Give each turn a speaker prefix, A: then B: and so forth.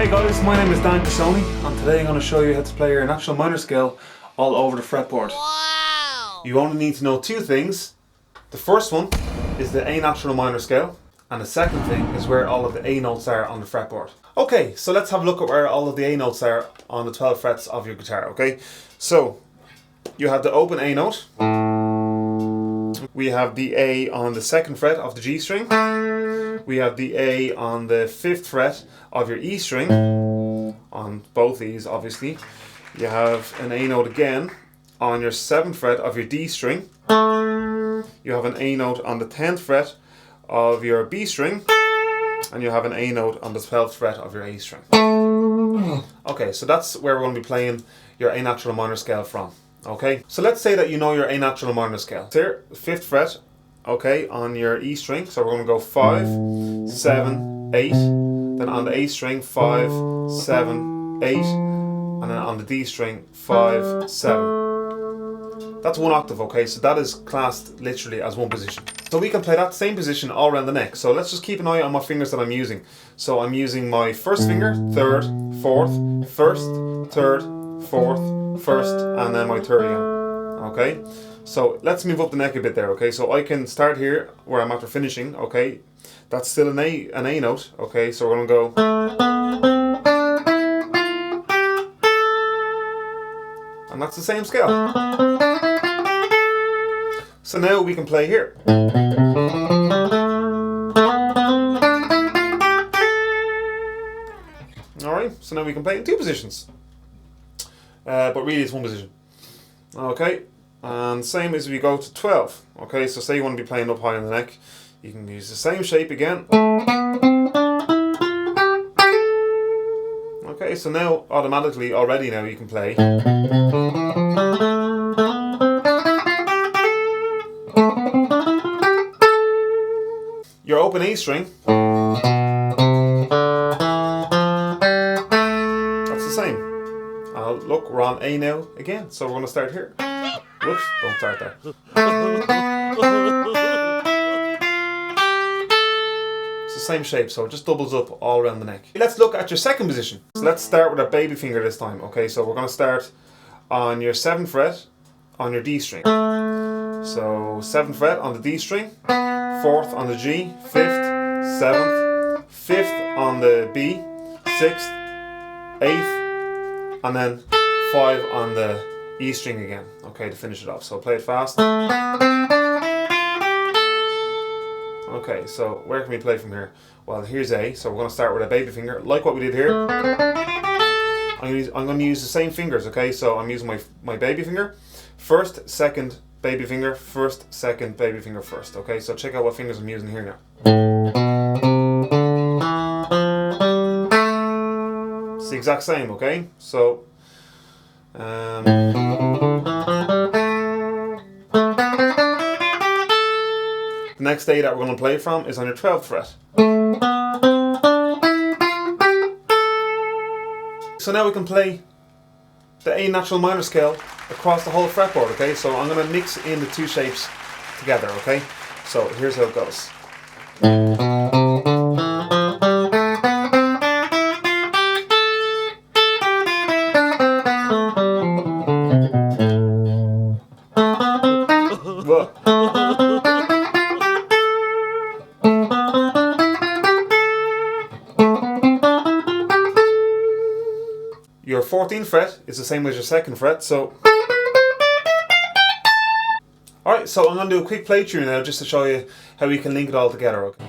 A: Hey guys, my name is Cassoni and today I'm going to show you how to play your natural minor scale all over the fretboard. Wow! You only need to know two things. The first one is the A natural minor scale, and the second thing is where all of the A notes are on the fretboard. Okay, so let's have a look at where all of the A notes are on the 12 frets of your guitar, okay? So, you have the open A note. We have the A on the 2nd fret of the G string. We have the A on the 5th fret of your E string, on both these obviously. You have an A note again on your 7th fret of your D string. You have an A note on the 10th fret of your B string. And you have an A note on the 12th fret of your A string. Okay, so that's where we're going to be playing your A natural minor scale from. Okay, so let's say that you know your A natural minor scale. Here, 5th fret, okay, on your E string. So we're going to go 5, 7, 8. Then on the A string, 5, 7, 8. And then on the D string, 5, 7. That's one octave, okay, so that is classed literally as one position. So we can play that same position all around the neck. So let's just keep an eye on my fingers that I'm using. So I'm using my 1st finger, 3rd, 4th, 1st, 3rd, 4th, 1st, and then my 3rd again. Okay, so let's move up the neck a bit there. Okay, so I can start here where I'm after finishing. Okay, that's still an A note. Okay, so we're gonna go, and that's the same scale. So now we can play here. Alright, so now we can play in two positions. But really it's one position. Okay, and same as we go to 12. Okay, so say you want to be playing up high on the neck, you can use the same shape again. Okay, so now automatically, already now you can play. Your open A string, that's the same. Look, we're on A now again, so we're going to start here. Whoops, don't start there. It's the same shape, so it just doubles up all around the neck. Let's look at your second position. So let's start with our baby finger this time. Okay, so we're going to start on your 7th fret on your D string. So 7th fret on the D string, 4th on the G, 5th, 7th, 5th on the B, 6th, 8th, and then 5 on the E string again, okay, to finish it off. So play it fast. Okay, so where can we play from here? Well, here's A, so we're going to start with a baby finger, like what we did here. I'm going to use the same fingers, okay, so I'm using my baby finger, 1st, 2nd, baby finger, 1st, 2nd, baby finger, 1st, okay, so check out what fingers I'm using here now. It's the exact same, okay, so the next A that we're going to play from is on your 12th fret. So now we can play the A natural minor scale across the whole fretboard, okay? So I'm going to mix in the two shapes together, okay? So here's how it goes. Your 14th fret is the same as your 2nd fret, so... Alright, so I'm going to do a quick playthrough now just to show you how we can link it all together, okay?